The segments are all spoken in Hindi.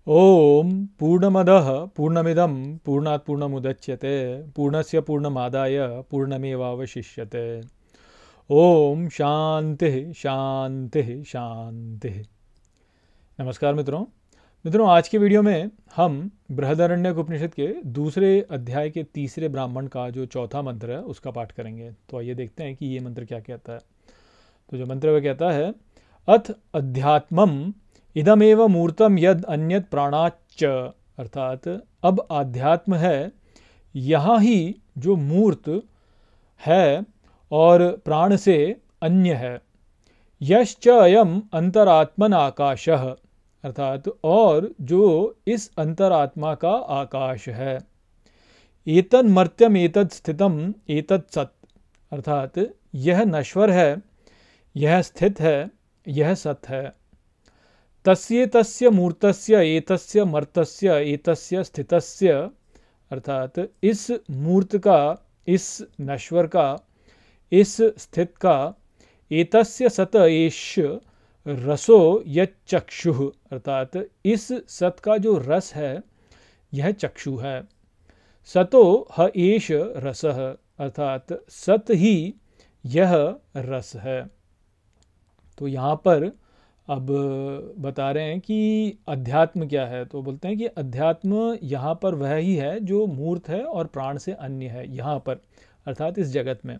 ओम पूर्णमदः पूर्णमिदं पूर्णात् पूर्णमुदच्यते पूर्णस्य पूर्णमादाय पूर्णमेवावशिष्यते। ओम शांति शांति शांति। नमस्कार मित्रों। आज की वीडियो में हम बृहदारण्यक उपनिषद के दूसरे अध्याय के तीसरे ब्राह्मण का जो चौथा मंत्र है उसका पाठ करेंगे। तो आइए देखते हैं कि ये मंत्र क्या कहता है। तो जो मंत्र वह कहता है, अथ अध्यात्मम इदमेव मूर्तम यद अन्यत प्राणाच्च, अर्थात अब आध्यात्म है, यहाँ ही जो मूर्त है और प्राण से अन्य है। यश्च अयम अंतरात्मन आकाशः, अर्थात और जो इस अंतरात्मा का आकाश है। एतन् मर्त्यम एतत् स्थितम एतत् सत्, अर्थात यह नश्वर है, यह स्थित है, यह सत है। तस्येतस्य मूर्तस्य एतस्य मर्तस्य एतस्य स्थितस्य, अर्थात इस मूर्त का, इस नश्वर का, इस स्थित का, एतस्य सत एष रसो यच्चक्षुः, अर्थात इस सत का जो रस है यह चक्षु है। सतो ह एष रसः, अर्थात सत ही यह रस है। तो यहाँ पर अब बता रहे हैं कि अध्यात्म क्या है। तो बोलते हैं कि अध्यात्म यहाँ पर वह ही है जो मूर्त है और प्राण से अन्य है यहाँ पर, अर्थात इस जगत में,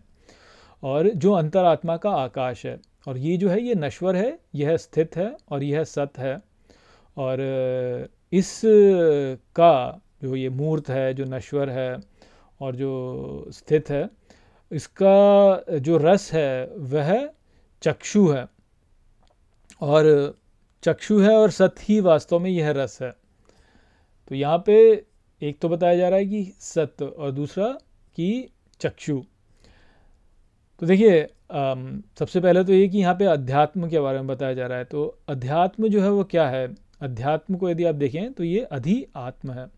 और जो अंतरात्मा का आकाश है। और ये जो है ये नश्वर है, यह स्थित है और यह सत है। और इस का जो ये मूर्त है, जो नश्वर है और जो स्थित है, इसका जो रस है वह चक्षु है, और चक्षु है और सत ही वास्तव में यह रस है। तो यहाँ पे एक तो बताया जा रहा है कि सत, और दूसरा कि चक्षु। तो देखिए सबसे पहले तो ये कि यहाँ पे अध्यात्म के बारे में बताया जा रहा है। तो अध्यात्म जो है वो क्या है। अध्यात्म को यदि आप देखें तो ये अधि आत्म है।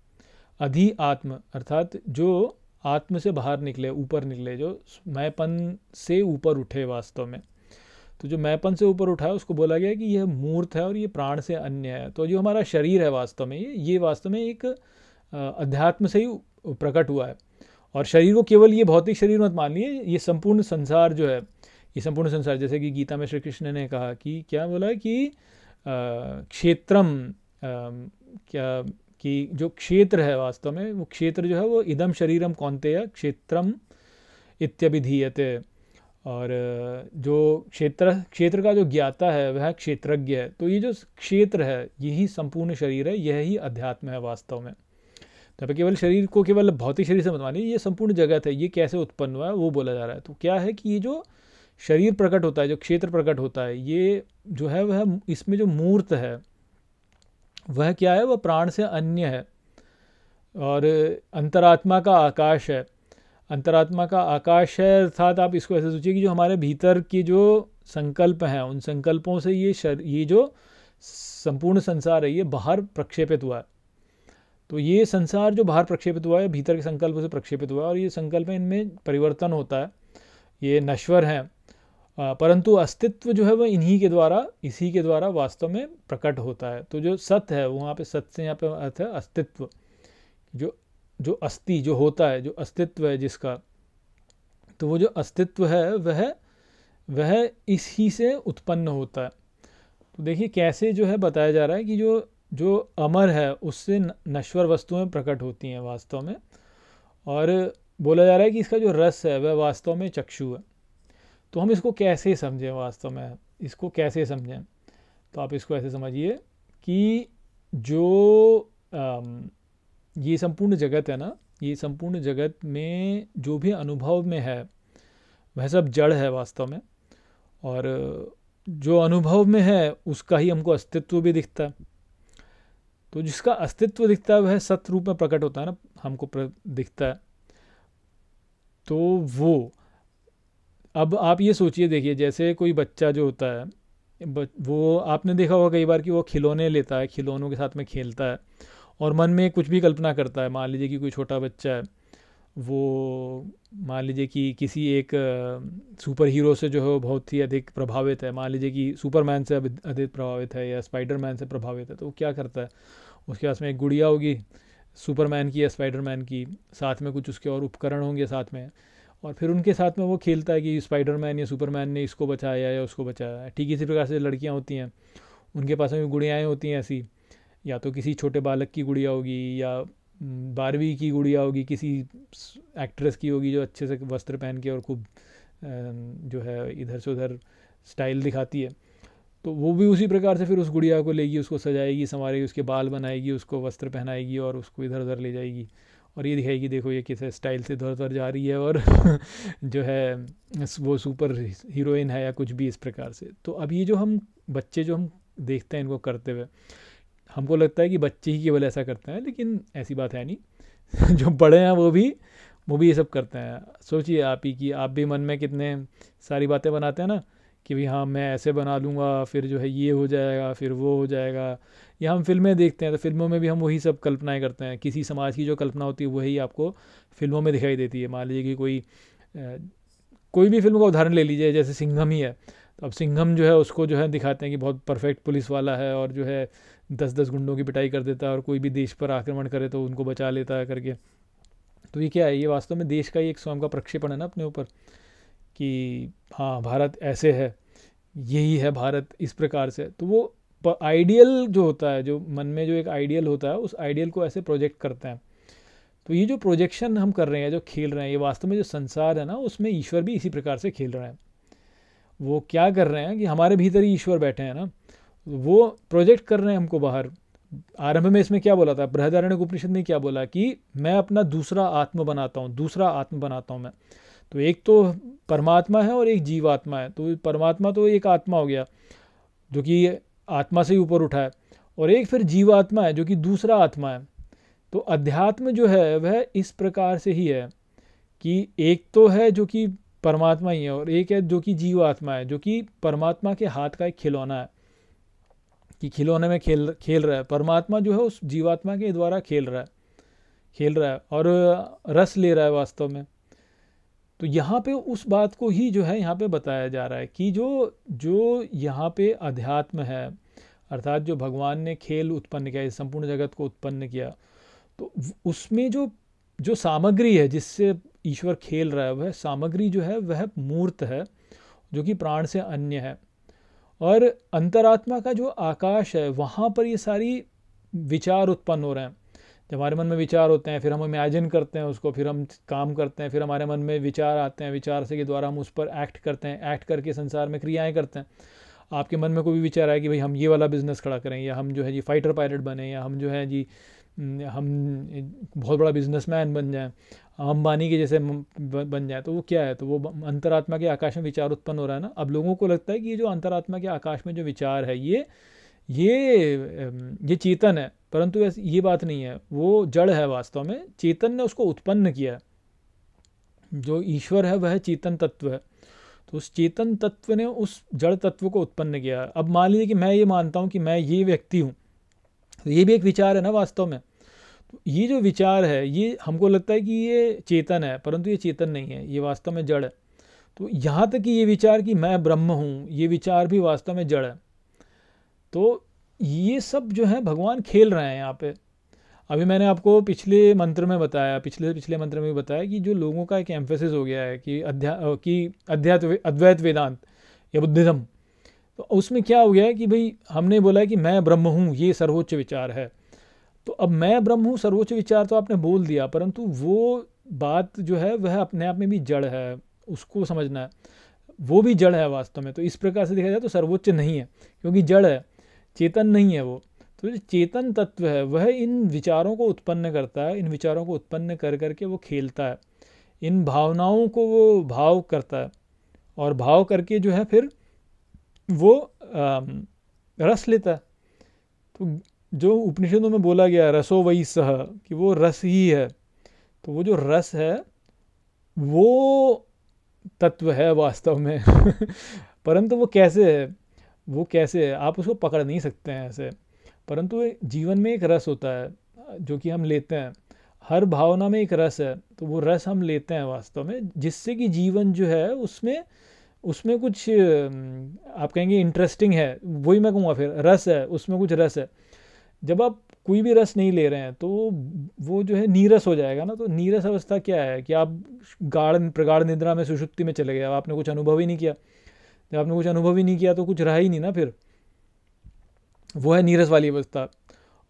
अधि आत्म अर्थात जो आत्म से बाहर निकले, ऊपर निकले, जो मैंपन से ऊपर उठे वास्तव में। तो जो मैंपन से ऊपर उठा है उसको बोला गया कि यह मूर्त है और ये प्राण से अन्य है। तो जो हमारा शरीर है वास्तव में, ये वास्तव में एक अध्यात्म से ही प्रकट हुआ है। और शरीर को केवल ये भौतिक शरीर मत मान लिए, ये संपूर्ण संसार जो है, ये संपूर्ण संसार, जैसे कि गीता में श्री कृष्ण ने कहा कि क्या बोला है कि क्षेत्रम, क्या कि जो क्षेत्र है वास्तव में, वो क्षेत्र जो है वो इदम शरीरम कौन्तेय क्षेत्रम इत्यभिधीयते। और जो क्षेत्र का जो ज्ञाता है वह क्षेत्रज्ञ है। तो ये जो क्षेत्र है यही संपूर्ण शरीर है, यह ही अध्यात्म है वास्तव में। तो केवल शरीर को केवल भौतिक शरीर से मत मानिए, ये संपूर्ण जगत है, ये कैसे उत्पन्न हुआ है वो बोला जा रहा है। तो क्या है कि ये जो शरीर प्रकट होता है, जो क्षेत्र प्रकट होता है, ये जो है वह, इसमें जो मूर्त है वह क्या है, वह प्राण से अन्य है और अंतरात्मा का आकाश है। अंतरात्मा का आकाश है, अर्थात आप इसको ऐसे सोचिए कि जो हमारे भीतर की जो संकल्प हैं, उन संकल्पों से ये जो संपूर्ण संसार है ये बाहर प्रक्षेपित हुआ है। तो ये संसार जो बाहर प्रक्षेपित हुआ है, भीतर के संकल्प से प्रक्षेपित हुआ है, और ये संकल्प इनमें परिवर्तन होता है, ये नश्वर हैं, परंतु अस्तित्व जो है वह इन्हीं के द्वारा, इसी के द्वारा वास्तव में प्रकट होता है। तो जो सत है, वहाँ पे सत से यहाँ पे अर्थ है अस्तित्व, जो अस्थि जो होता है, जो अस्तित्व है जिसका, तो वो जो अस्तित्व है वह इसी से उत्पन्न होता है। तो देखिए कैसे जो है बताया जा रहा है कि जो अमर है उससे नश्वर वस्तुएं प्रकट होती हैं वास्तव में। और बोला जा रहा है कि इसका जो रस है वह वास्तव में चक्षु है। तो हम इसको कैसे समझें, वास्तव में इसको कैसे समझें। तो आप इसको ऐसे समझिए कि जो ये संपूर्ण जगत है ना, ये संपूर्ण जगत में जो भी अनुभव में है वह सब जड़ है वास्तव में। और जो अनुभव में है उसका ही हमको अस्तित्व भी दिखता है। तो जिसका अस्तित्व दिखता है वह सत रूप में प्रकट होता है ना, हमको दिखता है। तो वो, अब आप ये सोचिए, देखिए जैसे कोई बच्चा जो होता है, वो आपने देखा होगा कई बार कि वो खिलौने लेता है, खिलौनों के साथ में खेलता है और मन में कुछ भी कल्पना करता है। मान लीजिए कि कोई छोटा बच्चा है, वो मान लीजिए कि किसी एक सुपर हीरो से जो है वो बहुत ही अधिक प्रभावित है, मान लीजिए कि सुपरमैन से अधिक प्रभावित है या स्पाइडरमैन से प्रभावित है, तो वो क्या करता है, उसके पास में एक गुड़िया होगी सुपरमैन की या स्पाइडरमैन की, साथ में कुछ उसके और उपकरण होंगे साथ में, और फिर उनके साथ में वो खेलता है कि स्पाइडरमैन या सुपरमैन ने इसको बचाया या उसको बचाया। ठीक इसी प्रकार से लड़कियाँ होती हैं, उनके पास में भी गुड़ियाएँ होती हैं ऐसी, या तो किसी छोटे बालक की गुड़िया होगी या बारहवीं की गुड़िया होगी, किसी एक्ट्रेस की होगी जो अच्छे से वस्त्र पहन के और खूब जो है इधर से उधर स्टाइल दिखाती है, तो वो भी उसी प्रकार से फिर उस गुड़िया को लेगी, उसको सजाएगी, संवारेगी, उसके बाल बनाएगी, उसको वस्त्र पहनाएगी और उसको इधर उधर ले जाएगी और ये दिखाएगी देखो ये किस स्टाइल से इधर उधर जा रही है और जो है वो सुपर हीरोइन है या कुछ भी इस प्रकार से। तो अब ये जो हम बच्चे जो हम देखते हैं इनको करते हुए, हमको लगता है कि बच्चे ही केवल ऐसा करते हैं, लेकिन ऐसी बात है नहीं। जो बड़े हैं वो भी ये सब करते हैं। सोचिए आप ही कि आप भी मन में कितने सारी बातें बनाते हैं ना कि भाई हाँ मैं ऐसे बना लूँगा, फिर जो है ये हो जाएगा, फिर वो हो जाएगा। या हम फिल्में देखते हैं तो फिल्मों में भी हम वही सब कल्पनाएं करते हैं, किसी समाज की जो कल्पना होती है वही आपको फिल्मों में दिखाई देती है। मान लीजिए कि कोई भी फिल्म का उदाहरण ले लीजिए, जैसे सिंघम ही है, तो अब सिंघम जो है उसको जो है दिखाते हैं कि बहुत परफेक्ट पुलिस वाला है और जो है 10-10 गुंडों की पिटाई कर देता है और कोई भी देश पर आक्रमण करे तो उनको बचा लेता है करके। तो ये क्या है, ये वास्तव में देश का ही एक स्वयं का प्रक्षेपण है ना अपने ऊपर, कि हाँ भारत ऐसे है, यही है भारत इस प्रकार से। तो वो आइडियल जो होता है, जो मन में जो एक आइडियल होता है, उस आइडियल को ऐसे प्रोजेक्ट करते हैं। तो ये जो प्रोजेक्शन हम कर रहे हैं, जो खेल रहे हैं, ये वास्तव में जो संसार है ना उसमें ईश्वर भी इसी प्रकार से खेल रहे हैं। वो क्या कर रहे हैं कि हमारे भीतर ही ईश्वर बैठे हैं ना, वो प्रोजेक्ट कर रहे हैं हमको बाहर। आरंभ में इसमें क्या बोला था, बृहदारण्यक उपनिषद में क्या बोला कि मैं अपना दूसरा आत्मा बनाता हूँ, दूसरा आत्मा बनाता हूँ मैं। तो एक तो परमात्मा है और एक जीवात्मा है। तो परमात्मा तो एक आत्मा हो गया जो कि आत्मा से ही ऊपर उठा है, और एक फिर जीवात्मा है जो कि दूसरा आत्मा है। तो अध्यात्म जो है वह इस प्रकार से ही है कि एक तो है जो कि परमात्मा ही है और एक है जो कि जीवात्मा है, जो कि परमात्मा के हाथ का एक खिलौना है, कि खिलौने में खेल रहा है। परमात्मा जो है उस जीवात्मा के द्वारा खेल रहा है और रस ले रहा है वास्तव में। तो यहाँ पे उस बात को ही जो है यहाँ पे बताया जा रहा है कि जो यहाँ पे अध्यात्म है, अर्थात जो भगवान ने खेल उत्पन्न किया, इस संपूर्ण जगत को उत्पन्न किया, तो उसमें जो सामग्री है जिससे ईश्वर खेल रहा है, वह सामग्री जो है वह मूर्त है, जो कि प्राण से अन्य है। और अंतरात्मा का जो आकाश है, वहाँ पर ये सारी विचार उत्पन्न हो रहे हैं। जब हमारे मन में विचार होते हैं, फिर हम इमेजिन करते हैं उसको, फिर हम काम करते हैं, फिर हमारे मन में विचार आते हैं, विचार से के द्वारा हम उस पर एक्ट करते हैं, एक्ट करके संसार में क्रियाएं करते हैं। आपके मन में कोई भी विचार आए कि भाई हम ये वाला बिजनेस खड़ा करें, या हम जो है जी फाइटर पायलट बने, या हम जो है जी हम बहुत बड़ा बिजनेसमैन बन जाएं, अंबानी के जैसे बन जाए, तो वो क्या है, तो वो अंतरात्मा के आकाश में विचार उत्पन्न हो रहा है ना। अब लोगों को लगता है कि ये जो अंतरात्मा के आकाश में जो विचार है ये चेतन है, परंतु ये बात नहीं है, वो जड़ है। वास्तव में चेतन ने उसको उत्पन्न किया है। जो ईश्वर है वह चेतन तत्व है, तो उस चेतन तत्व ने उस जड़ तत्व को उत्पन्न किया। अब मान लीजिए कि मैं ये मानता हूँ कि मैं ये व्यक्ति हूँ, तो ये भी एक विचार है ना वास्तव में। तो ये जो विचार है, ये हमको लगता है कि ये चेतन है, परंतु ये चेतन नहीं है, ये वास्तव में जड़ है। तो यहाँ तक कि ये विचार कि मैं ब्रह्म हूँ, ये विचार भी वास्तव में जड़ है। तो ये सब जो है भगवान खेल रहे हैं यहाँ पे। अभी मैंने आपको पिछले मंत्र में बताया, पिछले मंत्र में भी बताया कि जो लोगों का एक एम्फेसिस हो गया है कि अद्वैत वेदांत या बुद्धिज्म, तो उसमें क्या हो गया है कि भाई हमने बोला है कि मैं ब्रह्म हूँ, ये सर्वोच्च विचार है। तो अब मैं ब्रह्म हूँ सर्वोच्च विचार तो आपने बोल दिया, परंतु वो बात जो है वह अपने आप में भी जड़ है, उसको समझना है, वो भी जड़ है वास्तव में। तो इस प्रकार से देखा जाए तो सर्वोच्च नहीं है, क्योंकि जड़ है, चेतन नहीं है वो। तो जो चेतन तत्व है वह इन विचारों को उत्पन्न करता है, इन विचारों को उत्पन्न कर करके वो खेलता है, इन भावनाओं को वो भाव करता है, और भाव करके जो है फिर वो रस लेता है। तो जो उपनिषदों में बोला गया रसो वही सह, कि वो रस ही है, तो वो जो रस है वो तत्व है वास्तव में। परंतु वो कैसे है आप उसको पकड़ नहीं सकते हैं ऐसे। परंतु जीवन में एक रस होता है जो कि हम लेते हैं। हर भावना में एक रस है, तो वो रस हम लेते हैं वास्तव में, जिससे कि जीवन जो है उसमें उसमें कुछ आप कहेंगे इंटरेस्टिंग है, वही मैं कहूँगा, फिर रस है, उसमें कुछ रस है। जब आप कोई भी रस नहीं ले रहे हैं तो वो जो है नीरस हो जाएगा ना। तो नीरस अवस्था क्या है कि आप गाढ़ प्रगाढ़ निद्रा में, सुषुप्ति में चले गए, अब आपने कुछ अनुभव ही नहीं किया। जब आपने कुछ अनुभव ही नहीं किया तो कुछ रहा ही नहीं ना, फिर वो है नीरस वाली अवस्था।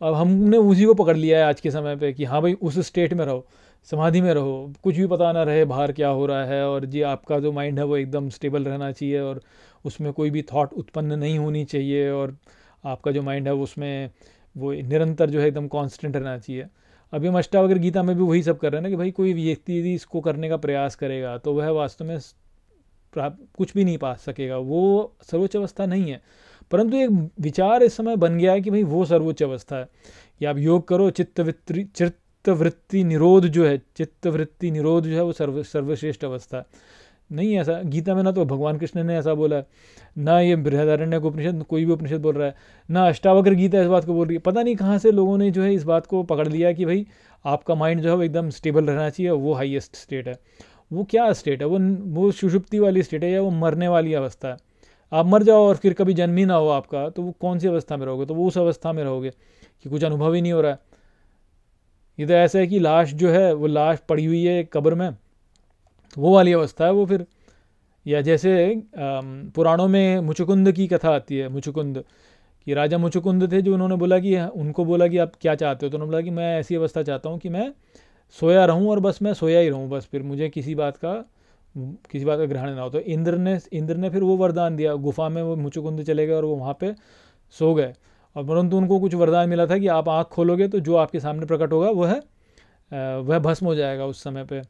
अब हमने उसी को पकड़ लिया है आज के समय पे कि हाँ भाई उस स्टेट में रहो, समाधि में रहो, कुछ भी पता ना रहे बाहर क्या हो रहा है, और जी आपका जो माइंड है वो एकदम स्टेबल रहना चाहिए, और उसमें कोई भी थॉट उत्पन्न नहीं होनी चाहिए, और आपका जो माइंड है उसमें वो निरंतर जो है एकदम कांस्टेंट रहना चाहिए। अभी हम अष्टावक्र गीता में भी वही सब कर रहे हैं ना कि भाई कोई व्यक्ति यदि इसको करने का प्रयास करेगा तो वह वास्तव में कुछ भी नहीं पा सकेगा, वो सर्वोच्च अवस्था नहीं है। परंतु एक विचार इस समय बन गया है कि भाई वो सर्वोच्च अवस्था है कि आप योग करो, चित्तवृत्ति निरोध जो है, चित्तवृत्ति निरोध जो है वो सर्वश्रेष्ठ अवस्था है। नहीं ऐसा गीता में ना तो भगवान कृष्ण ने ऐसा बोला है, ना ये बृहदारण्यक उपनिषद, कोई भी उपनिषद बोल रहा है, ना अष्टावक्र गीता इस बात को बोल रही है। पता नहीं कहाँ से लोगों ने जो है इस बात को पकड़ लिया कि भाई आपका माइंड जो है वो एकदम स्टेबल रहना चाहिए, वो हाईएस्ट स्टेट है। वो क्या स्टेट है? वो सुषुप्ति वाली स्टेट है, या वो मरने वाली अवस्था है। आप मर जाओ और फिर कभी जन्म ही ना हो आपका, तो वो कौन सी अवस्था में रहोगे? तो वो उस अवस्था में रहोगे कि कुछ अनुभव ही नहीं हो रहा है। ये तो ऐसा है कि लाश जो है वो लाश पड़ी हुई है कब्र में, तो वो वाली अवस्था है वो फिर। या जैसे पुराणों में मुचुकुंद की कथा आती है, मुचुकुंद कि राजा मुचुकुंद थे, जो उन्होंने बोला कि उनको बोला कि आप क्या चाहते हो, तो उन्होंने बोला कि मैं ऐसी अवस्था चाहता हूँ कि मैं सोया रहूँ और बस मैं सोया ही रहूँ, बस फिर मुझे किसी बात का ग्रहण ना हो। तो इंद्र ने फिर वो वरदान दिया, गुफा में वो मुचुकुंद चले गए और वो वहाँ पे सो गए। और परंतु उनको कुछ वरदान मिला था कि आप आँख खोलोगे तो जो आपके सामने प्रकट होगा वह भस्म हो जाएगा उस समय पे,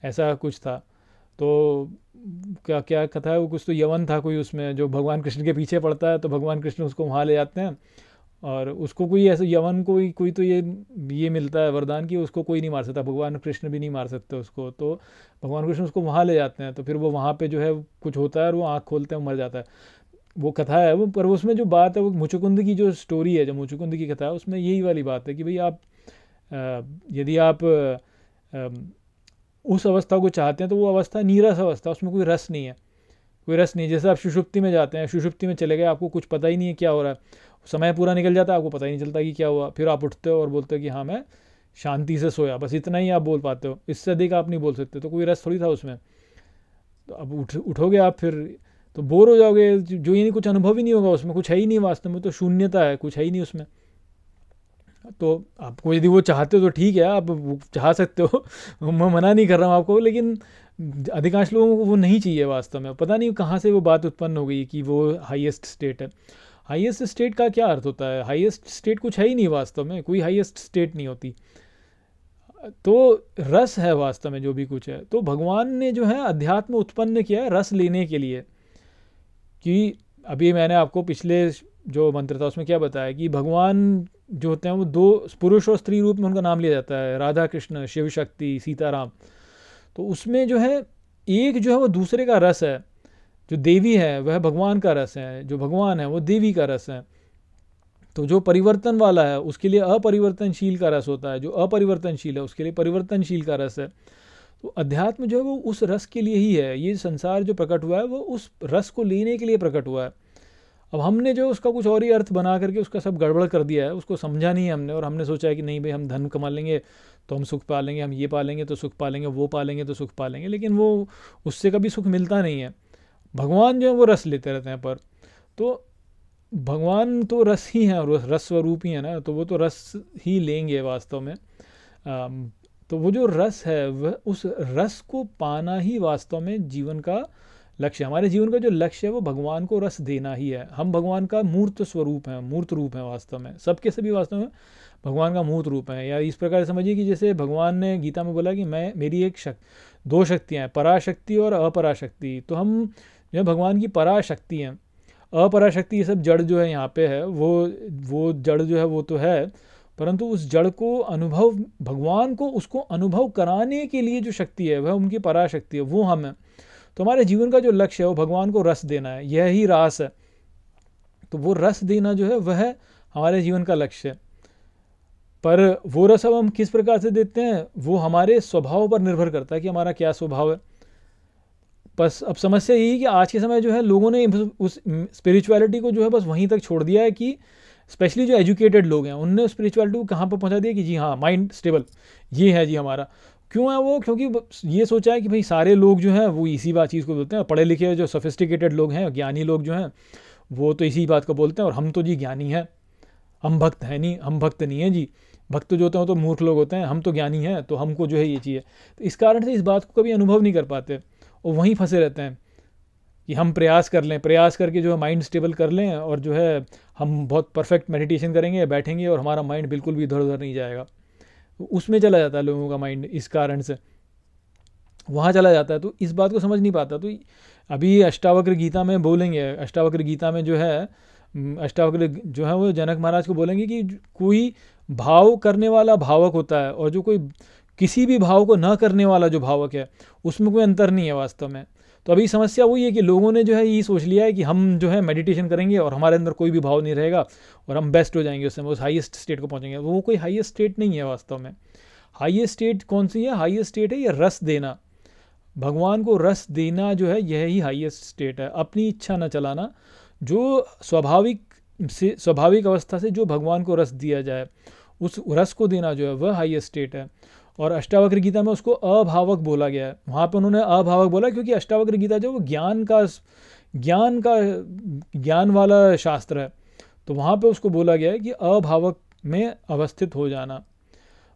ऐसा कुछ था। तो क्या क्या कथा है वो, कुछ तो यवन था कोई उसमें, जो भगवान कृष्ण के पीछे पड़ता है, तो भगवान कृष्ण उसको वहाँ ले जाते हैं, और उसको कोई ऐसे यवन कोई तो ये मिलता है वरदान कि उसको कोई नहीं मार सकता, भगवान कृष्ण भी नहीं मार सकते उसको। तो भगवान कृष्ण उसको वहाँ ले जाते हैं, तो फिर वो वहाँ पे जो है कुछ होता है और वो आँख खोलते हैं, मर जाता है। वो कथा है वो, पर उसमें जो बात है वो मुचुकुंद की जो स्टोरी है, जो मुचुकुंद की कथा है, उसमें यही वाली बात है कि भाई आप यदि आप उस अवस्था को चाहते हैं तो वो अवस्था नीरस अवस्था, उसमें कोई रस नहीं है, कोई रस नहीं। जैसे आप सुषुप्ति में जाते हैं, सुषुप्ति में चले गए, आपको कुछ पता ही नहीं है क्या हो रहा है, समय पूरा निकल जाता है, आपको पता ही नहीं चलता कि क्या हुआ। फिर आप उठते हो और बोलते हो कि हाँ मैं शांति से सोया, बस इतना ही आप बोल पाते हो, इससे अधिक आप नहीं बोल सकते। तो कोई रस थोड़ी था उसमें। तो अब उठोगे आप फिर तो बोर हो जाओगे, जो ये नहीं, कुछ अनुभव ही नहीं होगा उसमें, कुछ है ही नहीं वास्तव में, तो शून्यता है, कुछ है ही नहीं उसमें। तो आपको यदि वो चाहते हो तो ठीक है, आप वो चाह सकते हो मैं मना नहीं कर रहा हूँ आपको, लेकिन अधिकांश लोगों को वो नहीं चाहिए वास्तव में। पता नहीं कहाँ से वो बात उत्पन्न हो गई कि वो हाईएस्ट स्टेट है। हाईएस्ट स्टेट का क्या अर्थ होता है? हाईएस्ट स्टेट कुछ है ही नहीं वास्तव में, कोई हाईएस्ट स्टेट नहीं होती। तो रस है वास्तव में जो भी कुछ है। तो भगवान ने जो है अध्यात्म उत्पन्न किया है रस लेने के लिए। कि अभी मैंने आपको पिछले जो मंत्र था उसमें क्या बताया कि भगवान जो होते हैं वो दो, पुरुष और स्त्री रूप में उनका नाम लिया जाता है, राधा कृष्ण, शिव शक्ति, सीताराम। तो उसमें जो है एक जो है वो दूसरे का रस है, जो देवी है वह भगवान का रस है, जो भगवान है वो देवी का रस है। तो जो परिवर्तन वाला है उसके लिए अपरिवर्तनशील का रस होता है, जो अपरिवर्तनशील है उसके लिए परिवर्तनशील का रस है। तो अध्यात्म जो है वो उस रस के लिए ही है। ये संसार जो प्रकट हुआ है वो उस रस को लेने के लिए प्रकट हुआ है। अब हमने जो उसका कुछ और ही अर्थ बना करके उसका सब गड़बड़ कर दिया है, उसको समझा नहीं है हमने, और हमने सोचा है कि नहीं भाई हम धन कमा लेंगे तो हम सुख पालेंगे, हम ये पालेंगे तो सुख पालेंगे, वो पालेंगे तो सुख पालेंगे, लेकिन वो उससे कभी सुख मिलता नहीं है। भगवान जो है वो रस लेते रहते हैं, पर तो भगवान तो रस ही है और रस स्वरूप ही है ना, तो वो तो रस ही लेंगे वास्तव में। तो वो जो रस है वह, उस रस को पाना ही वास्तव में जीवन का लक्ष्य। हमारे जीवन का जो लक्ष्य है वो भगवान को रस देना ही है। हम भगवान का मूर्त स्वरूप हैं, मूर्त रूप हैं वास्तव में, सबके सभी वास्तव में भगवान का मूर्त रूप हैं। या इस प्रकार समझिए कि जैसे भगवान ने गीता में बोला कि मेरी दो शक्तियाँ हैं, पराशक्ति और अपराशक्ति। तो हम जो है भगवान की पराशक्ति हैं। अपराशक्ति ये सब जड़ जो है यहाँ पे है, वो जड़ जो है वो तो है, परंतु उस जड़ को अनुभव, भगवान को उसको अनुभव कराने के लिए जो शक्ति है वह उनकी पराशक्ति है, वो हम है। तो हमारे जीवन का जो लक्ष्य है वो भगवान को रस देना है, यह ही रास है। तो वो रस देना जो है वह हमारे जीवन का लक्ष्य है। पर वो रस अब हम किस प्रकार से देते हैं वो हमारे स्वभाव पर निर्भर करता है कि हमारा क्या स्वभाव है। बस अब समस्या यही है कि आज के समय जो है लोगों ने उस स्पिरिचुअलिटी को जो है बस वहीं तक छोड़ दिया है कि स्पेशली जो एजुकेटेड लोग हैं उनने स्पिरिचुअलिटी को कहाँ पर पहुँचा दिया कि जी हाँ माइंड स्टेबल ये है जी हमारा। क्यों है वो? क्योंकि ये सोचा है कि भाई सारे लोग जो हैं वो इसी बात चीज़ को बोलते हैं, पढ़े लिखे जो सोफिस्टिकेटेड लोग हैं ज्ञानी लोग जो हैं वो तो इसी बात को बोलते हैं और हम तो जी ज्ञानी हैं, हम भक्त हैं नहीं, हम भक्त नहीं हैं जी, भक्त जो होते हैं तो मूर्ख लोग होते हैं, हम तो ज्ञानी हैं तो हमको जो है ये चाहिए। तो इस कारण से इस बात को कभी अनुभव नहीं कर पाते और वहीं फंसे रहते हैं कि हम प्रयास कर लें, प्रयास करके जो है माइंड स्टेबल कर लें और जो है हम बहुत परफेक्ट मेडिटेशन करेंगे, बैठेंगे और हमारा माइंड बिल्कुल भी इधर उधर नहीं जाएगा। उसमें चला जाता है लोगों का माइंड, इस कारण से वहाँ चला जाता है। तो इस बात को समझ नहीं पाता। तो अभी अष्टावक्र गीता में बोलेंगे, अष्टावक्र गीता में जो है अष्टावक्र जो है वो जनक महाराज को बोलेंगे कि कोई भाव करने वाला भावक होता है और जो कोई किसी भी भाव को न करने वाला जो भावक है उसमें कोई अंतर नहीं है वास्तव में। तो अभी समस्या वही है कि लोगों ने जो है ये सोच लिया है कि हम जो है मेडिटेशन करेंगे और हमारे अंदर कोई भी भाव नहीं रहेगा और हम बेस्ट हो जाएंगे, उससे उस हाईएस्ट स्टेट को पहुंचेंगे। वो कोई हाईएस्ट स्टेट नहीं है वास्तव में। हाईएस्ट स्टेट कौन सी है? हाईएस्ट स्टेट है ये रस देना, भगवान को रस देना जो है यह ही हाईएस्ट स्टेट है। अपनी इच्छा न चलाना, जो स्वाभाविक अवस्था से जो भगवान को रस दिया जाए उस रस को देना जो है वह हाईएस्ट स्टेट है। और अष्टावक्र गीता में उसको अभावक बोला गया है। वहाँ पे उन्होंने अभावक बोला क्योंकि अष्टावक्र गीता जो वो ज्ञान वाला शास्त्र है, तो वहाँ पे उसको बोला गया है कि अभावक में अवस्थित हो जाना।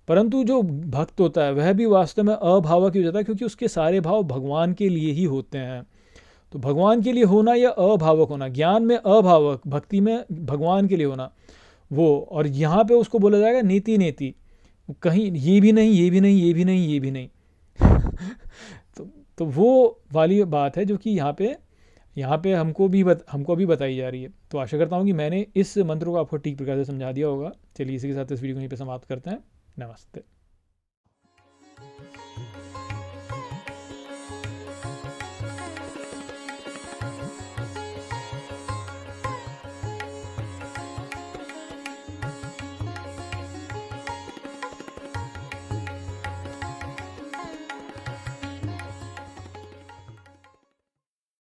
परंतु जो भक्त होता है वह भी वास्तव में अभावक ही हो जाता है क्योंकि उसके सारे भाव भगवान के लिए ही होते हैं। तो भगवान के लिए होना या अभावक होना, ज्ञान में अभावक, भक्ति में भगवान के लिए होना वो। और यहाँ पे उसको बोला जाएगा नीति नेति, कहीं ये भी नहीं, ये भी नहीं, ये भी नहीं, ये भी नहीं। तो वो वाली बात है जो कि यहाँ पे हमको भी बताई जा रही है। तो आशा करता हूँ कि मैंने इस मंत्र को आपको ठीक प्रकार से समझा दिया होगा। चलिए इसी के साथ इस वीडियो को यहीं पे समाप्त करते हैं। नमस्ते।